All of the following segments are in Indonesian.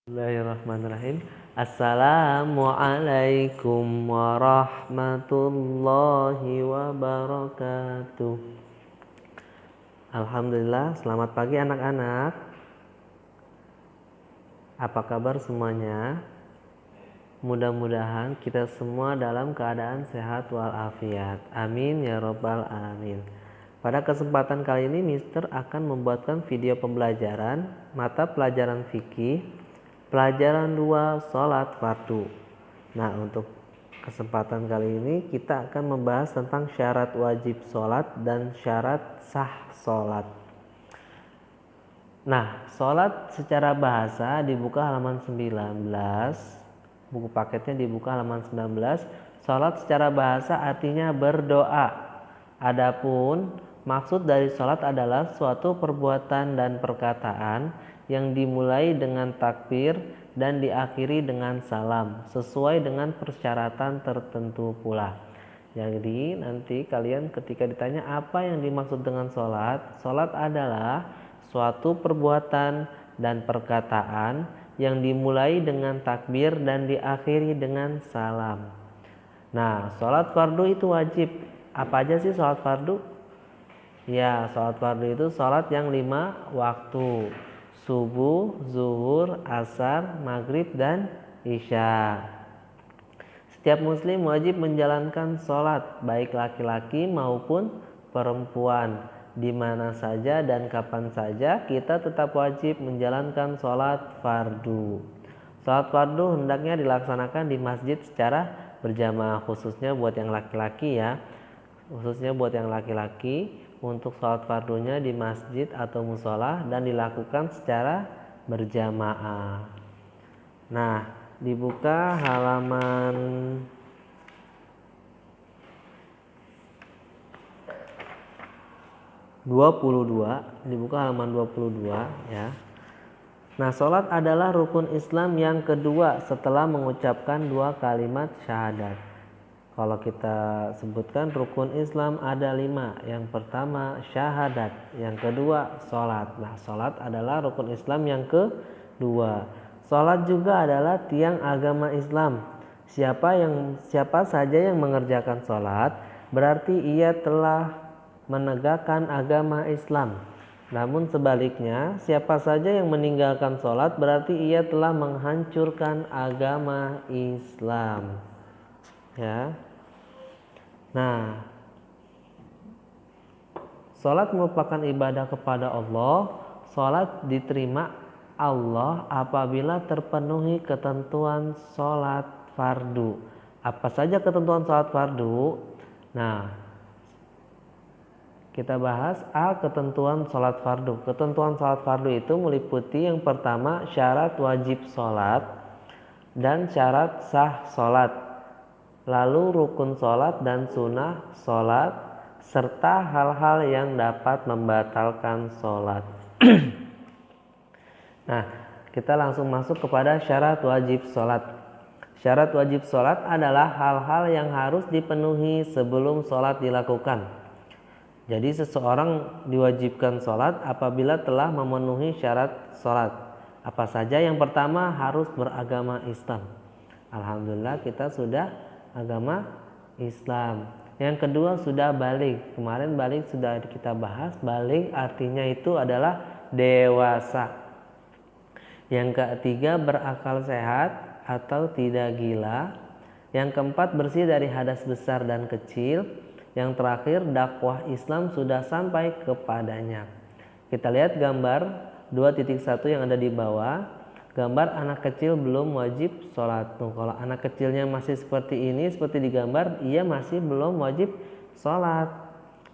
Bismillahirrahmanirrahim. Assalamualaikum warahmatullahi wabarakatuh. Alhamdulillah, selamat pagi anak-anak. Apa kabar semuanya? Mudah-mudahan kita semua dalam keadaan sehat walafiat. Amin ya robbal alamin. Pada kesempatan kali ini Mister akan membuatkan video pembelajaran mata pelajaran fikih pelajaran 2 sholat fardu. Nah, untuk kesempatan kali ini kita akan membahas tentang syarat wajib sholat dan syarat sah sholat. Nah, sholat secara bahasa dibuka halaman 19, buku paketnya dibuka halaman 19. Sholat secara bahasa artinya berdoa. Adapun maksud dari sholat adalah suatu perbuatan dan perkataan yang dimulai dengan takbir dan diakhiri dengan salam sesuai dengan persyaratan tertentu pula. Jadi nanti kalian ketika ditanya apa yang dimaksud dengan sholat, sholat adalah suatu perbuatan dan perkataan yang dimulai dengan takbir dan diakhiri dengan salam. Nah, sholat fardu itu wajib. Apa aja sih sholat fardu? Ya, sholat fardu itu sholat yang 5 waktu. Subuh, zuhur, asar, maghrib, dan isya. Setiap muslim wajib menjalankan sholat, baik laki-laki maupun perempuan. Di mana saja dan kapan saja kita tetap wajib menjalankan sholat fardu. Sholat fardu hendaknya dilaksanakan di masjid secara berjamaah, khususnya buat yang laki-laki ya. Khususnya buat yang laki-laki, untuk sholat fardunya di masjid atau musola dan dilakukan secara berjamaah. Nah, dibuka halaman 22, dibuka halaman 22 ya. Nah, sholat adalah rukun Islam yang kedua setelah mengucapkan 2 kalimat syahadat. Kalau kita sebutkan rukun Islam ada 5. Yang pertama syahadat, yang kedua sholat. Nah, sholat adalah rukun Islam yang kedua. Sholat juga adalah tiang agama Islam. Siapa saja yang mengerjakan sholat berarti ia telah menegakkan agama Islam. Namun sebaliknya, siapa saja yang meninggalkan sholat berarti ia telah menghancurkan agama Islam. Ya. Nah, sholat merupakan ibadah kepada Allah. Sholat diterima Allah apabila terpenuhi ketentuan sholat fardu. Apa saja ketentuan sholat fardu? Nah, kita bahas ketentuan sholat fardu. Ketentuan sholat fardu itu meliputi yang pertama syarat wajib sholat dan syarat sah sholat, lalu rukun sholat dan sunnah sholat, serta hal-hal yang dapat membatalkan sholat. Nah, kita langsung masuk kepada syarat wajib sholat. Syarat wajib sholat adalah hal-hal yang harus dipenuhi sebelum sholat dilakukan. Jadi seseorang diwajibkan sholat apabila telah memenuhi syarat sholat. Apa saja? Yang pertama harus beragama Islam. Alhamdulillah kita sudah agama Islam. Yang kedua sudah baligh. Kemarin baligh sudah kita bahas. Baligh artinya itu adalah dewasa. Yang ketiga berakal sehat atau tidak gila. Yang keempat bersih dari hadas besar dan kecil. Yang terakhir dakwah Islam sudah sampai kepadanya. Kita lihat gambar 2.1 yang ada di bawah. Gambar anak kecil belum wajib sholat. Tuh, kalau anak kecilnya masih seperti ini, seperti di gambar, ia masih belum wajib sholat.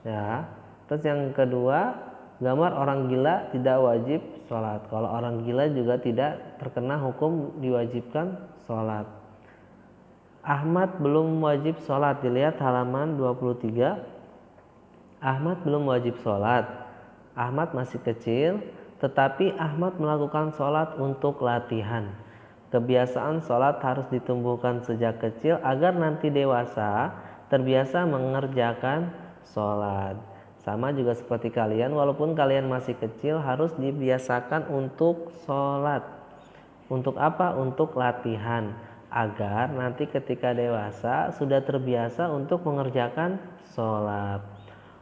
Ya. Terus yang kedua, gambar orang gila tidak wajib sholat. Kalau orang gila juga tidak terkena hukum diwajibkan sholat. Ahmad belum wajib sholat. Dilihat halaman 23. Ahmad belum wajib sholat. Ahmad masih kecil, tetapi Ahmad melakukan sholat untuk latihan. Kebiasaan sholat harus ditumbuhkan sejak kecil agar nanti dewasa terbiasa mengerjakan sholat. Sama juga seperti kalian, walaupun kalian masih kecil harus dibiasakan untuk sholat. Untuk apa? Untuk latihan, agar nanti ketika dewasa sudah terbiasa untuk mengerjakan sholat.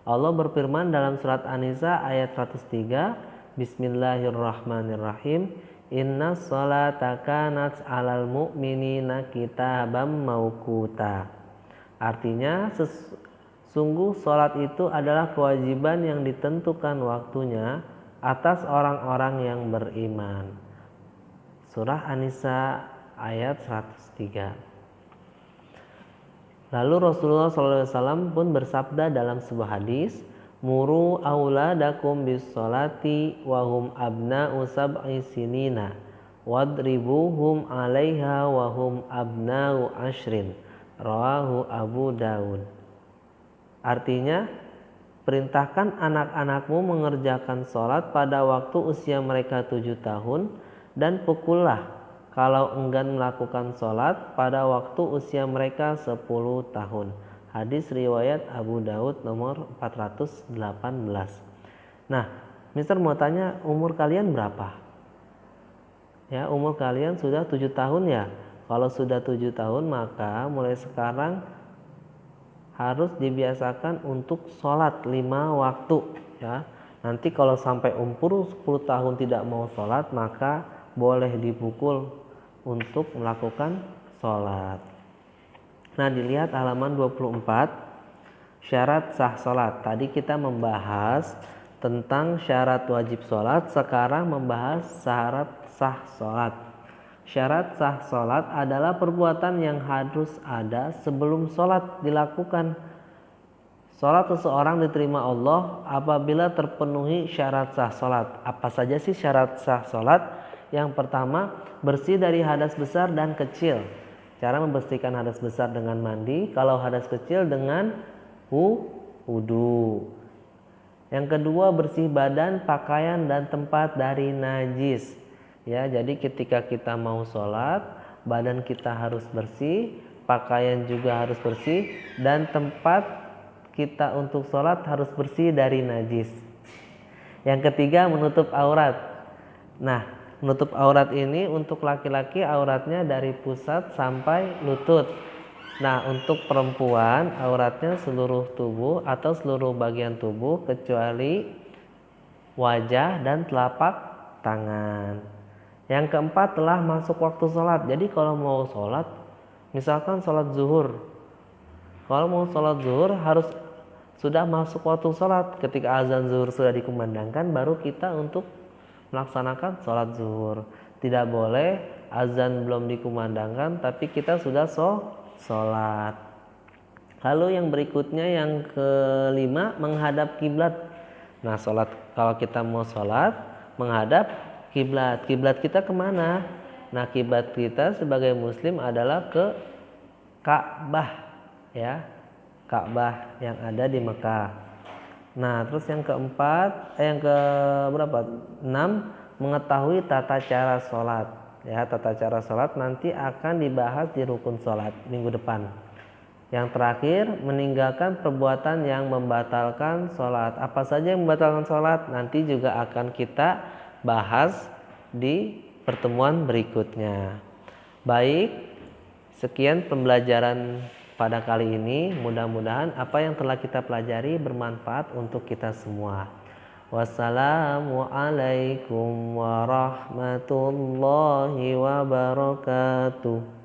Allah berfirman dalam surat An-Nisa ayat 103, Bismillahirrahmanirrahim, Inna sholata kanat 'alal mu'minina kitaban mauquta. Artinya sungguh sholat itu adalah kewajiban yang ditentukan waktunya atas orang-orang yang beriman. Surah An-Nisa ayat 103. Lalu Rasulullah SAW pun bersabda dalam sebuah hadis, Muru auladakum bis sholati wahum abna'u sab'i sinina wadribuhum 'alaiha wahum abna'u ashrin. Rawahu Abu Daud. Artinya, perintahkan anak-anakmu mengerjakan sholat pada waktu usia mereka 7 tahun dan pukullah kalau enggan melakukan sholat pada waktu usia mereka 10 tahun. Hadis riwayat Abu Daud nomor 418. Nah, Mister mau tanya, umur kalian berapa? Ya, umur kalian sudah 7 tahun ya? Kalau sudah 7 tahun maka mulai sekarang harus dibiasakan untuk sholat 5 waktu ya. Nanti kalau sampai umur 10 tahun tidak mau sholat maka boleh dipukul untuk melakukan sholat. Nah, dilihat halaman 24, syarat sah sholat. Tadi kita membahas tentang syarat wajib sholat, sekarang membahas syarat sah sholat. Syarat sah sholat adalah perbuatan yang harus ada sebelum sholat dilakukan. Sholat seseorang diterima Allah apabila terpenuhi syarat sah sholat. Apa saja sih syarat sah sholat? Yang pertama, bersih dari hadas besar dan kecil. Cara membersihkan hadas besar dengan mandi, kalau hadas kecil dengan wudu. Yang kedua, bersih badan, pakaian, dan tempat dari najis. Ya, jadi ketika kita mau sholat, badan kita harus bersih, pakaian juga harus bersih, dan tempat kita untuk sholat harus bersih dari najis. Yang ketiga, menutup aurat. Nah, menutup aurat ini untuk laki-laki auratnya dari pusat sampai lutut. Nah, untuk perempuan auratnya seluruh tubuh atau seluruh bagian tubuh kecuali wajah dan telapak tangan. Yang keempat, telah masuk waktu sholat. Jadi kalau mau sholat, misalkan sholat zuhur, kalau mau sholat zuhur harus sudah masuk waktu sholat. Ketika azan zuhur sudah dikumandangkan, baru kita untuk melaksanakan sholat zuhur. Tidak boleh azan belum dikumandangkan tapi kita sudah sholat. Lalu yang berikutnya, yang kelima, menghadap kiblat. Nah, sholat, kalau kita mau sholat menghadap kiblat. Kiblat kita kemana? Nah, kiblat kita sebagai muslim adalah ke Ka'bah ya, Ka'bah yang ada di Mekah. Nah, terus yang keempat, yang ke berapa? 6, mengetahui tata cara sholat. Ya, tata cara sholat nanti akan dibahas di rukun sholat minggu depan. Yang terakhir, meninggalkan perbuatan yang membatalkan sholat. Apa saja yang membatalkan sholat nanti juga akan kita bahas di pertemuan berikutnya. Baik, sekian pembelajaran pada kali ini. Mudah-mudahan apa yang telah kita pelajari bermanfaat untuk kita semua. Wassalamualaikum warahmatullahi wabarakatuh.